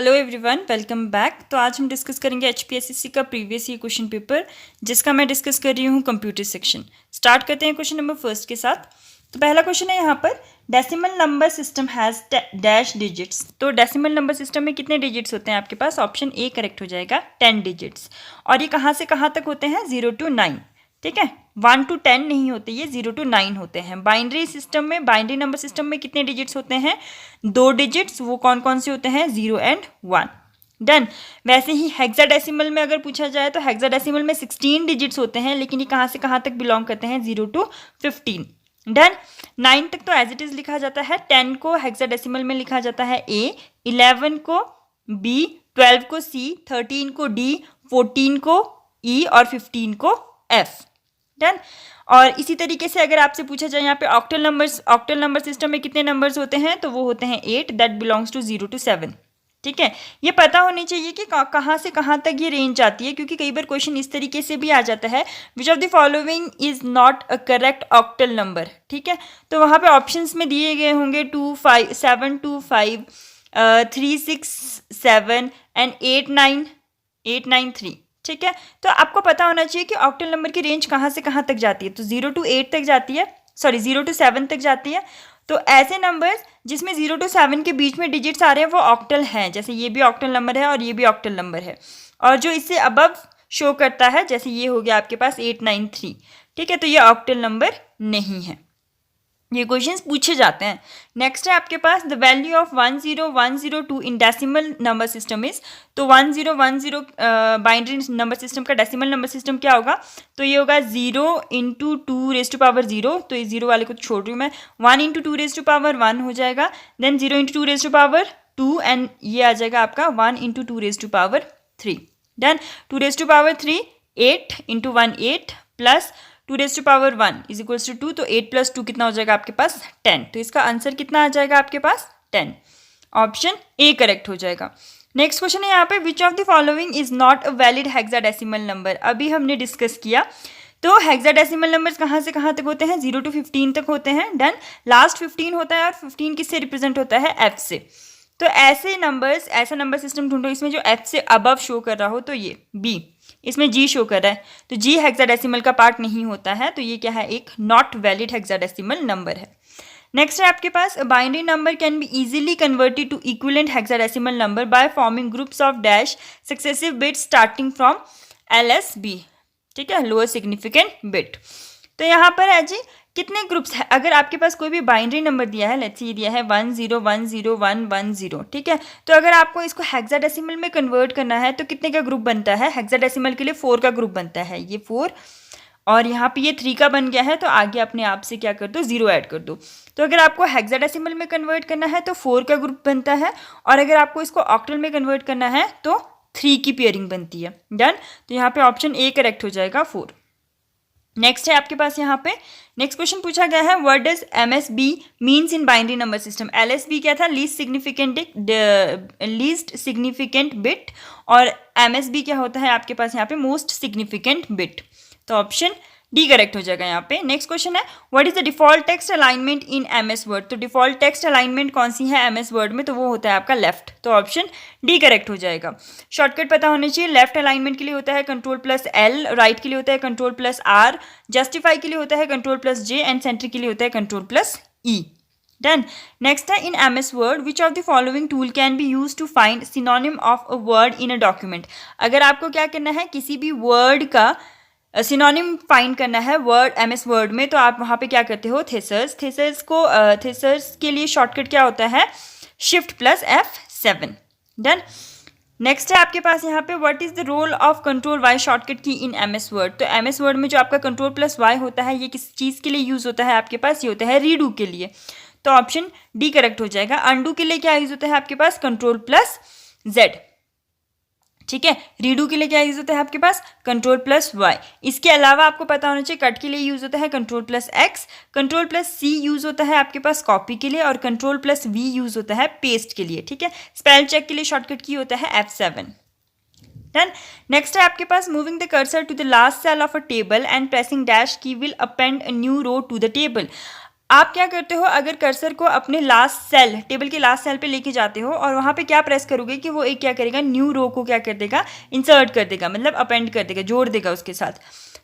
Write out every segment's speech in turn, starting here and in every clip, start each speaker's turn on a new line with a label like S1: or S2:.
S1: Hello everyone, welcome back. तो आज हम डिस्कस करेंगे एचपीएससी का प्रीवियस ईयर क्वेश्चन पेपर, जिसका मैं डिस्कस कर रही हूँ कंप्यूटर सेक्शन। स्टार्ट करते हैं क्वेश्चन नंबर फर्स्ट के साथ। तो पहला क्वेश्चन है यहाँ पर, decimal number system has dash digits. तो डेसिमल नंबर सिस्टम में कितने डिजिट्स होते हैं आपके पास? ऑप्शन ए करेक्ट हो जाएगा, 10 डिजिट्स। और ये कहाँ से कहाँ तक होते हैं? 0 to 9। ठीक है, 1 to 10 नहीं होते, ये 0 to 9 होते हैं। बाइनरी सिस्टम में, बाइनरी नंबर सिस्टम में कितने डिजिट्स होते हैं? 2 डिजिट्स। वो कौन कौन से होते हैं? 0 and 1। डन। वैसे ही हेक्साडेसिमल में अगर पूछा जाए तो हेक्साडेसिमल में 16 डिजिट्स होते हैं, लेकिन ये कहाँ से कहाँ तक बिलोंग करते हैं? 0 to 15। डन। 9 तक तो एज इट इज लिखा जाता है, 10 को हेक्साडेसिमल में लिखा जाता है A, 11 को B, 12 को C, 13 को D, 14 को E और 15 को F। डन। और इसी तरीके से अगर आपसे पूछा जाए यहाँ पे ऑक्टल नंबर सिस्टम में कितने नंबर्स होते हैं, तो वो होते हैं 8, दैट बिलोंग्स टू 0 to 7। ठीक है, ये पता होनी चाहिए कि कहाँ से कहाँ तक ये रेंज आती है, क्योंकि कई बार क्वेश्चन इस तरीके से भी आ जाता है, विच of the following is not a correct octal number. ठीक है, तो वहाँ पे ऑप्शंस में दिए गए होंगे 2 5 7 2 5 3 6 7 एंड 8 9 3। ठीक है, तो आपको पता होना चाहिए कि ऑक्टल नंबर की रेंज कहाँ से कहाँ तक जाती है। तो 0 to 8 तक जाती है, 0 to 7 तक जाती है। तो ऐसे नंबर्स जिसमें 0 to 7 के बीच में डिजिट्स आ रहे हैं वो ऑक्टल हैं। जैसे ये भी ऑक्टल नंबर है और ये भी ऑक्टल नंबर है। और जो इससे अबव शो करता है, जैसे ये हो गया आपके पास 8 9 3। ठीक है, तो ये ऑक्टल नंबर नहीं है। ये क्वेश्चंस पूछे जाते हैं। नेक्स्ट है आपके पास, the value of 10102 in decimal number system is. तो 1010 बाइनरी नंबर सिस्टम का डेसिमल नंबर सिस्टम क्या होगा? तो ये होगा 0 × 2⁻0। तो इस 0 वाले को छोड़ रही हूँ मैं। 1 × 2⁻1 हो जाएगा, देन 0 × 2⁻2 एंड ये आ जाएगा आपका 1 × 2⁻3। Done. 2⁻3 8 × 1 8 plus 2⁻1 is equals to 2। तो 8 + 2 कितना हो जाएगा आपके पास? 10। तो इसका आंसर कितना आ जाएगा आपके पास? 10। ऑप्शन ए करेक्ट हो जाएगा। नेक्स्ट क्वेश्चन है यहाँ पे, विच of the following is not a valid hexadecimal number. अभी हमने डिस्कस किया। तो हेक्साडेसिमल नंबर्स कहाँ से कहाँ तक होते हैं? 0 to 15 तक होते हैं। डन। लास्ट 15 होता है और 15 किससे रिप्रेजेंट होता है? F से। तो ऐसे नंबर्स, ऐसा नंबर सिस्टम ढूंढो इसमें जो F से अबव शो कर रहा हो। तो ये B, इसमें G शो कर रहा है, तो G हेक्साडेसिमल का पार्ट नहीं होता है। तो ये क्या है? एक नॉट वैलिड हेक्साडेसिमल नंबर है। नेक्स्ट है आपके पास, binary number can be easily converted to equivalent hexadecimal number by forming groups of dash successive bits starting from LSB। ठीक है, लोअर सिग्निफिकेंट बिट। तो यहाँ पर है जी कितने ग्रुप्स है? अगर आपके पास कोई भी बाइनरी नंबर दिया है, लेट्स ये दिया है 10101110। ठीक है, तो अगर आपको इसको हेक्साडेसिमल में कन्वर्ट करना है तो कितने का ग्रुप बनता है? हेक्साडेसिमल के लिए 4 का ग्रुप बनता है। ये 4 और यहाँ पे ये 3 का बन गया है, तो आगे अपने आप से क्या कर दो? 0 ऐड कर दो। तो अगर आपको हेक्साडेसिमल में कन्वर्ट करना है तो 4 का ग्रुप बनता है, और अगर आपको इसको ऑक्टल में कन्वर्ट करना है तो 3 की पेयरिंग बनती है। डन। तो यहाँ पे ऑप्शन ए करेक्ट हो जाएगा, 4। नेक्स्ट है आपके पास यहाँ पे, नेक्स्ट क्वेश्चन पूछा गया है, what does MSB means in binary number system. LSB क्या था? लीस्ट सिग्निफिकेंट बिट, और MSB क्या होता है आपके पास यहाँ पे? Most significant bit. तो ऑप्शन डी करेक्ट हो जाएगा यहाँ पे। नेक्स्ट क्वेश्चन है, what is the default text alignment in MS word. तो डिफॉल्ट टेक्स्ट अलाइनमेंट कौन सी है MS वर्ड में? तो वो होता है आपका लेफ्ट। तो ऑप्शन डी करेक्ट हो जाएगा। शॉर्टकट पता होने चाहिए। लेफ्ट अलाइनमेंट के लिए होता है Ctrl+L, राइट के लिए होता है Ctrl+R, जस्टिफाई के लिए होता है Ctrl+J एंड सेंटर के लिए होता है Ctrl+E। डन। नेक्स्ट है, in MS word which of the following tool can be use to find synonym of a word in a document. अगर आपको क्या करना है, किसी भी वर्ड का सिनोनिम फाइंड करना है वर्ड MS वर्ड में, तो आप वहाँ पे क्या करते हो? थेसर्स के लिए शॉर्टकट क्या होता है? Shift+F7। डन। नेक्स्ट है आपके पास यहाँ पे, what is the role of Ctrl+Y shortcut key in MS word. तो MS वर्ड में जो आपका Ctrl+Y होता है, ये किस चीज़ के लिए यूज़ होता है आपके पास? ये होता है रीडू के लिए। तो ऑप्शन डी करेक्ट हो जाएगा। अंडू के लिए क्या यूज़ होता है आपके पास? Ctrl+Z। ठीक है, रीडू के लिए क्या यूज होता है आपके पास? Ctrl+Y। इसके अलावा आपको पता होना चाहिए, कट के लिए यूज होता है Ctrl+X, Ctrl+C यूज होता है आपके पास कॉपी के लिए, और Ctrl+V यूज होता है पेस्ट के लिए। ठीक है, स्पेल चेक के लिए शॉर्टकट की होता है F7। डन। नेक्स्ट है आपके पास, moving the cursor to the last cell of a table and pressing dash key will append a new row to the table. आप क्या करते हो, अगर कर्सर को अपने लास्ट सेल, टेबल के लास्ट सेल पे लेके जाते हो और वहाँ पे क्या प्रेस करोगे कि वो एक क्या करेगा, न्यू रो को क्या कर देगा, इंसर्ट कर देगा, मतलब अपेंड कर देगा, जोड़ देगा उसके साथ।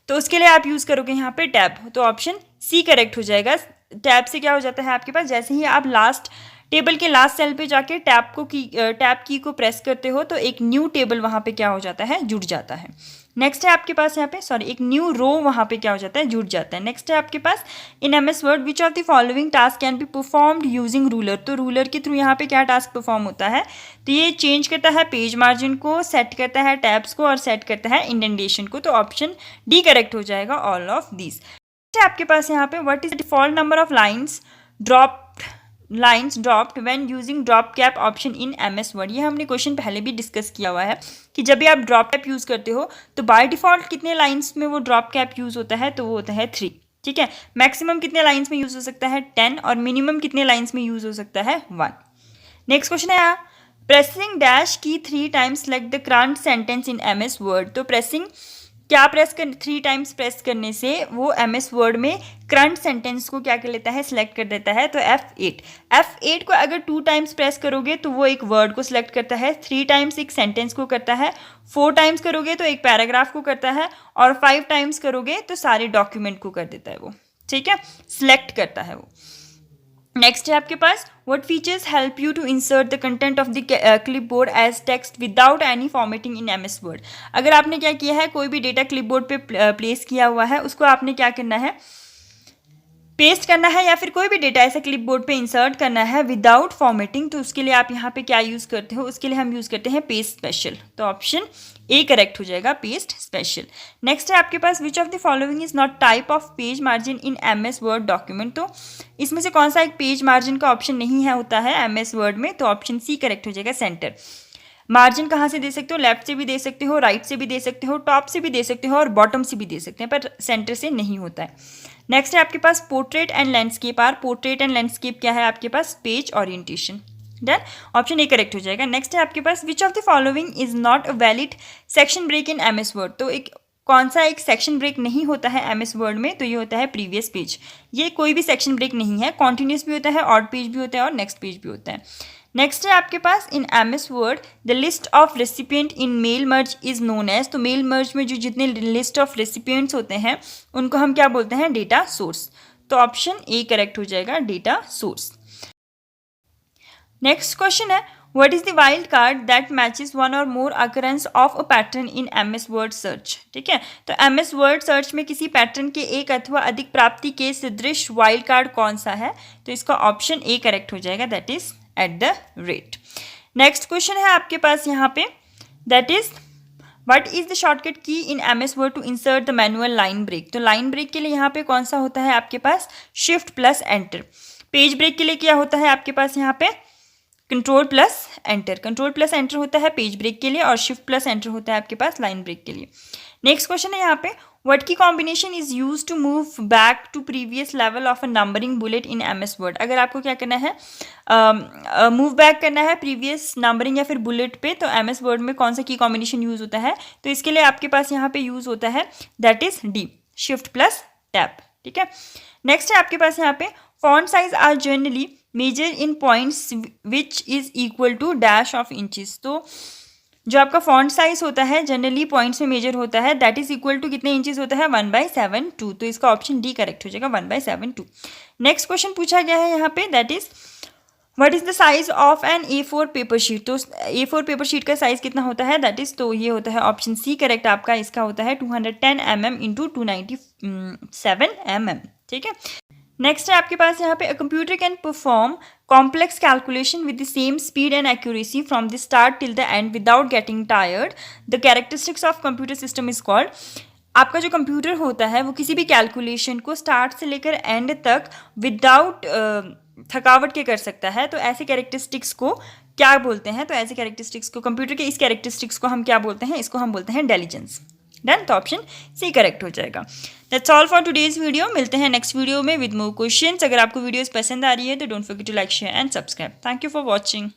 S1: तो उसके लिए आप यूज़ करोगे यहाँ पे टैब, तो ऑप्शन सी करेक्ट हो जाएगा। टैब से क्या हो जाता है आपके पास, जैसे ही आप लास्ट टेबल के लास्ट सेल पे जाके टैब की को प्रेस करते हो तो एक न्यू टेबल वहाँ पे क्या हो जाता है, जुड़ जाता है। नेक्स्ट है आपके पास यहाँ पे एक न्यू रो वहाँ पे क्या हो जाता है, जुड़ जाता है। नेक्स्ट है आपके पास in MS Word which of the following task can be performed using ruler. तो रूलर के थ्रू यहाँ पे क्या टास्क परफॉर्म होता है, तो ये चेंज करता है पेज मार्जिन को, सेट करता है टैब्स को और सेट करता है इंडेंटेशन को। तो ऑप्शन डी करेक्ट हो जाएगा, ऑल ऑफ दीज। आपके पास यहाँ पे what is the default number of lines dropped when using drop cap option in MS word. ये हमने क्वेश्चन पहले भी डिस्कस किया हुआ है कि जब भी आप ड्रॉप कैप यूज़ करते हो तो बाय डिफॉल्ट कितने लाइन्स में वो ड्रॉप कैप यूज़ होता है, तो वो होता है 3। ठीक है, मैक्सिमम कितने लाइन्स में यूज़ हो सकता है 10 और मिनिमम कितने लाइन्स में यूज़ हो सकता है 1। नेक्स्ट क्वेश्चन है प्रेसिंग डैश की 3 times select the current sentence in MS Word. तो प्रेसिंग क्या 3 टाइम्स प्रेस करने से वो एमएस वर्ड में करंट सेंटेंस को क्या कर लेता है, सिलेक्ट कर देता है। तो F8 को अगर 2 टाइम्स प्रेस करोगे तो वो एक वर्ड को सिलेक्ट करता है, 3 टाइम्स एक सेंटेंस को करता है, 4 टाइम्स करोगे तो एक पैराग्राफ को करता है और 5 टाइम्स करोगे तो सारे डॉक्यूमेंट को कर देता है वो। ठीक है, सिलेक्ट करता है वो। नेक्स्ट है आपके पास what features help you to insert the content of the clipboard as text without any formatting in MS word. अगर आपने क्या किया है, कोई भी डेटा क्लिपबोर्ड पे प्लेस किया हुआ है, उसको आपने क्या करना है, पेस्ट करना है, या फिर कोई भी डेटा ऐसा क्लिपबोर्ड पे इंसर्ट करना है विदाउट फॉर्मेटिंग, तो उसके लिए आप यहाँ पे क्या यूज़ करते हो, उसके लिए हम यूज़ करते हैं पेस्ट स्पेशल। तो ऑप्शन ए करेक्ट हो जाएगा, पेस्ट स्पेशल। नेक्स्ट है आपके पास which of the following is not type of page margin in MS Word document. तो इसमें से कौन सा एक पेज मार्जिन का ऑप्शन नहीं है होता है एमएस वर्ड में, तो ऑप्शन सी करेक्ट हो जाएगा, सेंटर। मार्जिन कहाँ से दे सकते हो, लेफ्ट से भी दे सकते हो, राइट से भी दे सकते हो, टॉप से भी दे सकते हो और बॉटम से भी दे सकते हैं, पर सेंटर से नहीं होता है। नेक्स्ट है आपके पास portrait and landscape. Portrait and landscape क्या है आपके पास, page orientation. Done, option A correct हो जाएगा। नेक्स्ट है आपके पास which of the following is not a valid section break in MS Word. तो कौन सा एक सेक्शन ब्रेक नहीं होता है एमएस वर्ड में, तो ये होता है प्रीवियस पेज। ये कोई भी सेक्शन ब्रेक नहीं है, कॉन्टिन्यूस भी होता है, ऑड पेज भी होता है और नेक्स्ट पेज भी होता है। नेक्स्ट है आपके पास in MS Word the list of recipient in mail merge is known as. तो मेल मर्ज में जो जितने लिस्ट ऑफ रेसिपिएंट्स होते हैं उनको हम क्या बोलते हैं, डेटा सोर्स। तो ऑप्शन ए करेक्ट हो जाएगा, डेटा सोर्स। नेक्स्ट क्वेश्चन है what is the wild card that matches one or more occurrence of a pattern in MS Word search. ठीक है, तो एमएस वर्ड सर्च में किसी पैटर्न के एक अथवा अधिक प्राप्ति के सदृश वाइल्ड कार्ड कौन सा है, तो इसका ऑप्शन ए करेक्ट हो जाएगा, that is at the rate. Next question है आपके पास यहाँ पे that is what is the shortcut key in MS Word to insert the manual line break. तो लाइन ब्रेक के लिए यहाँ पे कौन सा होता है आपके पास, shift plus enter. Page break के लिए क्या होता है आपके पास यहाँ पे, control plus enter. Control plus enter होता है पेज ब्रेक के लिए और शिफ्ट प्लस एंटर होता है आपके पास लाइन ब्रेक के लिए। नेक्स्ट क्वेश्चन है यहाँ पे what key combination is use to move back to previous level of a numbering bullet in MS word. अगर आपको क्या करना है, मूव बैक करना है प्रीवियस नंबरिंग या फिर बुलेट पे, तो एमएस वर्ड में कौन सा की कॉम्बिनेशन यूज होता है, तो इसके लिए आपके पास यहाँ पे यूज होता है that is D, shift plus tab. ठीक है, नेक्स्ट है आपके पास यहाँ पे font size are generally measure in points which is equal to dash of inches. तो जो आपका फॉन्ट साइज होता है जनरली पॉइंट्स में मेजर होता है, दैट इज इक्वल टू कितने इंचेस होता है, 1/7/2। तो इसका ऑप्शन डी करेक्ट हो जाएगा, 1/7/2। नेक्स्ट क्वेश्चन पूछा गया है यहाँ पे that is what is the size of an A4 paper sheet. तो A4 पेपर शीट का साइज कितना होता है, दैट इज, तो ये होता है ऑप्शन सी करेक्ट आपका, इसका होता है 210 mm इंटू 297 mm। ठीक है, नेक्स्ट है आपके पास यहाँ पे a computer can perform complex calculation with the same speed and accuracy from the start till the end without getting tired. The characteristics of computer system is called. आपका जो computer होता है वो किसी भी कैलकुलेशन को स्टार्ट से लेकर एंड तक विदाउट थकावट के कर सकता है। तो ऐसे कैरेक्टरिस्टिक्स को क्या बोलते हैं, तो ऐसे कैरेक्टरिस्टिक्स को, कंप्यूटर के इस कैरेक्टरिस्टिक्स को हम क्या बोलते हैं, इसको हम बोलते हैं इंटेलिजेंस। डन, तो ऑप्शन सी करेक्ट हो जाएगा। That's all for today's video. मिलते हैं नेक्स्ट वीडियो में विद मोर क्वेश्चंस। अगर आपको वीडियोस पसंद आ रही है तो don't forget to like, share and subscribe. Thank you for watching.